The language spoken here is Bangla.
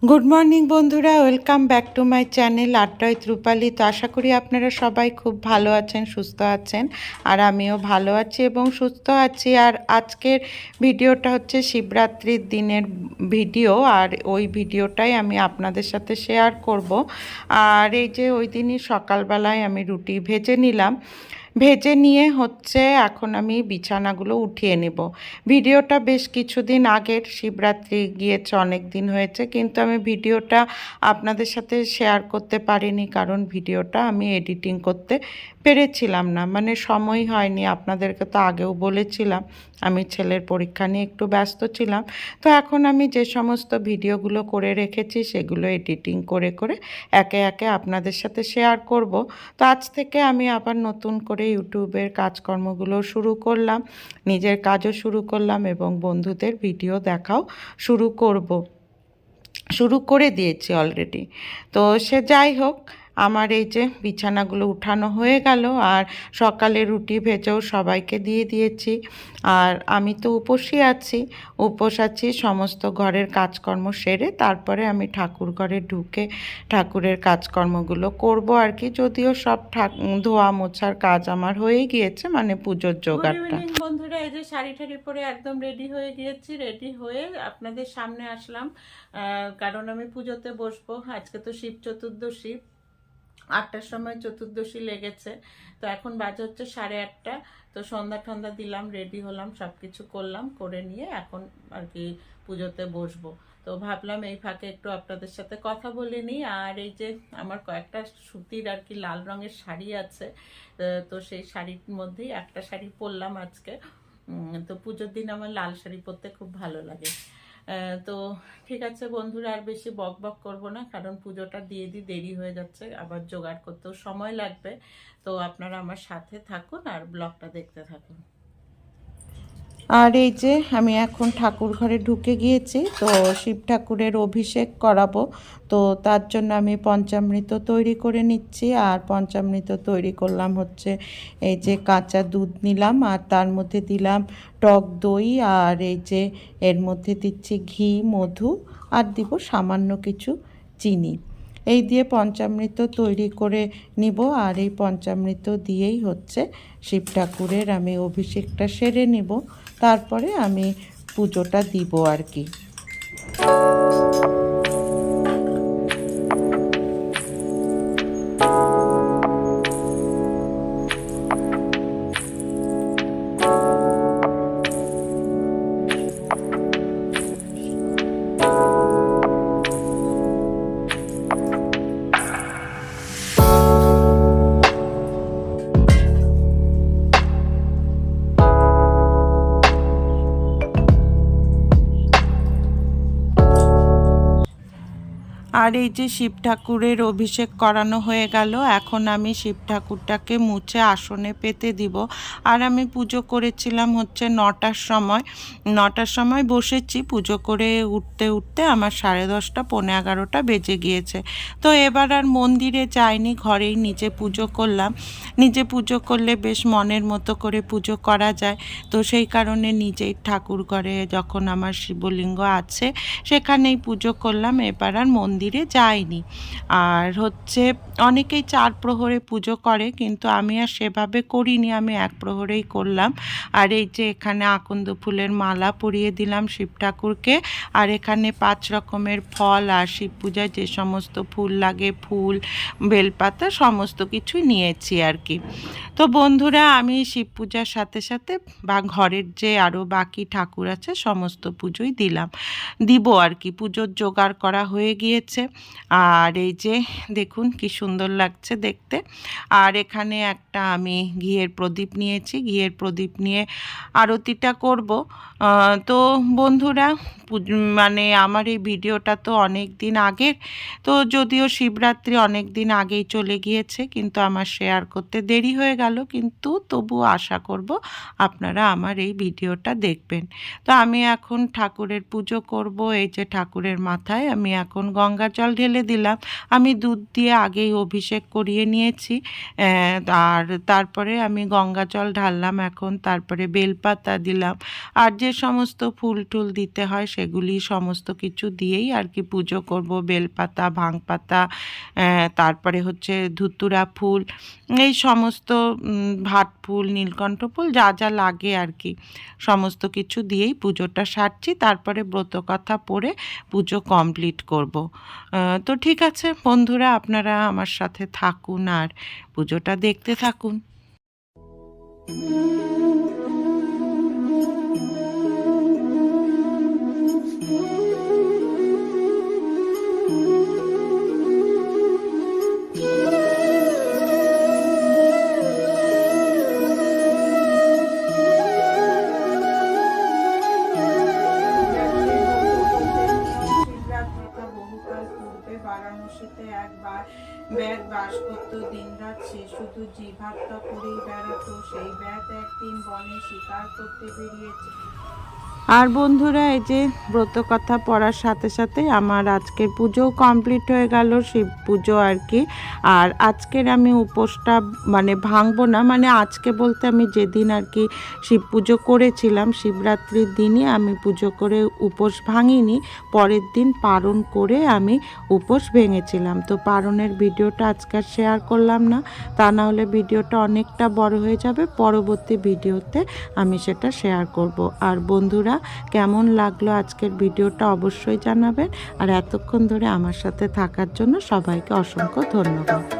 গুড মর্নিং বন্ধুরা, welcome back to my channel আড্ডা উইথ রূপালী। তো আশা করি আপনারা সবাই খুব ভালো আছেন, সুস্থ আছেন, আর আমিও ভালো আছি এবং সুস্থ আছি। আর আজকের ভিডিওটা হচ্ছে শিবরাত্রির দিনের ভিডিও, আর ওই ভিডিওটাই আমি আপনাদের সাথে শেয়ার করব। আর এই যে ওই দিনই সকালবেলায় আমি রুটি ভেজে নিলাম, ভেজে নিয়ে হচ্ছে এখন আমি বিছানাগুলো উঠিয়ে নেব। ভিডিওটা বেশ কিছুদিন আগের, শিবরাত্রি গিয়েছে অনেক দিন হয়েছে, কিন্তু আমি ভিডিওটা আপনাদের সাথে শেয়ার করতে পারিনি, কারণ ভিডিওটা আমি এডিটিং করতে পেরেছিলাম না, মানে সময় হয়নি। আপনাদেরকে তো আগেও বলেছিলাম আমি ছেলের পরীক্ষা নিয়ে একটু ব্যস্ত ছিলাম। তো এখন আমি যে সমস্ত ভিডিওগুলো করে রেখেছি সেগুলো এডিটিং করে করে একে একে আপনাদের সাথে শেয়ার করব। তো আজ থেকে আমি আবার নতুন করে ইউটিউবের কাজকর্মগুলো শুরু করলাম, নিজের কাজও শুরু করলাম এবং বন্ধুদের ভিডিও দেখাও শুরু করে দিয়েছি অলরেডি। তো সে যাই হোক, আমার এই যে বিছানাগুলো উঠানো হয়ে গেল, আর সকালে রুটি ভেজেও সবাইকে দিয়ে দিয়েছি। আর আমি তো উপোস আছি সমস্ত ঘরের কাজকর্ম সেরে, তারপরে আমি ঠাকুর ঘরে ঢুকে ঠাকুরের কাজকর্মগুলো করব আর কি। যদিও সব ধোয়া মোছার কাজ আমার হয়ে গিয়েছে, মানে পুজোর জোগাড়টা। গুড ইভিনিং বন্ধুরা, এই যে শাড়ি ঠাড়ি পরে একদম রেডি হয়ে গিয়েছি। রেডি হয়ে আপনাদের সামনে আসলাম, কারণ আমি পুজোতে বসবো। আজকে তো শিব চতুর্দশী, 8টার সময় চতুর্দশী লেগেছে। তো এখন বাজে হচ্ছে 8:30। তো সন্ধ্যা ঠন্ধ্যা দিলাম, রেডি হলাম, সব কিছু করলাম, করে নিয়ে এখন আর কি পুজোতে বসবো। তো ভাবলাম এই ফাঁকে একটু আপনাদের সাথে কথা বলে নিই। আর এই যে আমার কয়েকটা সুতির আর কি লাল রঙের শাড়ি আছে, তো সেই শাড়ির মধ্যেই একটা শাড়ি পরলাম আজকে। তো পুজোর দিন আমার লাল শাড়ি পরতে খুব ভালো লাগে। তো ঠিক আছে বন্ধুরা, আর বেশি বক বক করবো না, কারণ পুজোটা দিয়ে দেরি হয়ে যাচ্ছে, আবার জোগাড় করতেও সময় লাগবে। তো আপনারা আমার সাথে থাকুন আর ব্লগটা দেখতে থাকুন। আর এই যে আমি এখন ঠাকুর ঘরে ঢুকে গিয়েছি, তো শিব ঠাকুরের অভিষেক করাবো। তো তার জন্য আমি পঞ্চামৃত তৈরি করে নিচ্ছি। আর পঞ্চামৃত তৈরি করলাম হচ্ছে এই যে কাঁচা দুধ নিলাম, আর তার মধ্যে দিলাম টক দই, আর এই যে এর মধ্যে দিচ্ছি ঘি, মধু, আর দিব সামান্য কিছু চিনি। এই দিয়ে পঞ্চামৃত তৈরি করে নিব। আর এই পঞ্চামৃত দিয়েই হচ্ছে শিব ঠাকুরের আমি অভিষেকটা সেরে নিব, তারপরে আমি পুজোটা দিব আর কি। আর এই যে শিব ঠাকুরের অভিষেক করানো হয়ে গেল, এখন আমি শিব ঠাকুরটাকে মুছে আসনে পেতে দিব। আর আমি পুজো করেছিলাম হচ্ছে 9টার সময় বসেছি। পুজো করে উঠতে উঠতে আমার 10:30 পৌনে 11টা বেজে গিয়েছে। তো এবার আর মন্দিরে যাইনি, ঘরেই নিজে পুজো করলাম। নিজে পুজো করলে বেশ মনের মতো করে পুজো করা যায়। তো সেই কারণে নিজেই ঠাকুর ঘরে, যখন আমার শিবলিঙ্গ আছে সেখানেই পুজো করলাম, এবার আর মন্দিরে যাইনি। আর হচ্ছে অনেকেই 4 প্রহরে পুজো করে, কিন্তু আমি আর সেভাবে করিনি, আমি 1 প্রহরেই করলাম। আর এই যে এখানে আকন্দ ফুলের মালা পরিয়ে দিলাম শিব ঠাকুরকে। আর এখানে 5 রকমের ফল আর শিব পূজায় যে সমস্ত ফুল লাগে, ফুল, বেলপাতা, সমস্ত কিছুই নিয়েছি আর কি। তো বন্ধুরা, আমি শিব পূজার সাথে সাথে বা ঘরের যে আরও বাকি ঠাকুর আছে সমস্ত পুজোই দিব আর কি। পুজোর জোগাড় করা হয়ে গিয়েছে। আর এই যে দেখুন কি সুন্দর লাগছে দেখতে। আর এখানে একটা আমি ঘিয়ের প্রদীপ নিয়েছি, ঘিয়ের প্রদীপ নিয়ে আরতিটা করব। তো বন্ধুরা, মানে আমার এই ভিডিওটা তো অনেক দিন আগের, তো যদিও শিবরাত্রি অনেক দিন আগেই চলে গিয়েছে, কিন্তু আমার শেয়ার করতে দেরি হয়ে গেল। গেল, কিন্তু তবুও আশা করব আপনারা আমার এই ভিডিওটা দেখবেন। তো আমি এখন ঠাকুরের পুজো করব। এই যে ঠাকুরের মাথায় আমি এখন গঙ্গা জল ঢেলে দিলাম। আমি দুধ দিয়ে আগেই অভিষেক করিয়ে নিয়েছি, আর তারপরে আমি গঙ্গা জল ঢাললাম এখন, তারপরে বেলপাতা দিলাম, আর যে সমস্ত ফুল টুল দিতে হয় সেগুলি সমস্ত কিছু দিয়েই আর কি পুজো করব। বেলপাতা, ভাং পাতা, তারপরে হচ্ছে ধুতুরা ফুল, এই সমস্ত ভাট ফুল, নীলকণ্ঠ ফুল, যা যা লাগে আর কি সমস্ত কিছু দিয়েই পুজোটা সারছি। তারপরে ব্রতকথা পড়ে পুজো কমপ্লিট করব। তো ঠিক আছে বন্ধুরা, আপনারা আমার সাথে থাকুন আর পুজোটা দেখতে থাকুন। বারাণসীতে একবার ব্যাগ বাস করত, দিনরাত সে শুধু জিভাত্তা করেই বেড়াতো। সেই ব্যাগ একদিন বনে শিকার করতে বেরিয়েছে। আর বন্ধুরা, এই যে ব্রত কথা পড়ার সাথে সাথে আমার আজকের পুজোও কমপ্লিট হয়ে গেল, শিব পুজো আর কি। আর আজকের আমি উপোসটা মানে ভাঙবো না, মানে আজকে বলতে আমি যেদিন আর কি শিব পুজো করেছিলাম, শিবরাত্রির দিনই আমি পুজো করে উপোস ভাঙিনি, পরের দিন পারণ করে আমি উপোস ভেঙেছিলাম। তো পারণের ভিডিওটা আজকে শেয়ার করলাম না, তা না হলে ভিডিওটা অনেকটা বড় হয়ে যাবে। পরবর্তী ভিডিওতে আমি সেটা শেয়ার করব। আর বন্ধুরা, কেমন লাগলো আজকের ভিডিওটা অবশ্যই জানাবেন। আর এতক্ষণ ধরে আমার সাথে থাকার জন্য সবাইকে অসংখ্য ধন্যবাদ।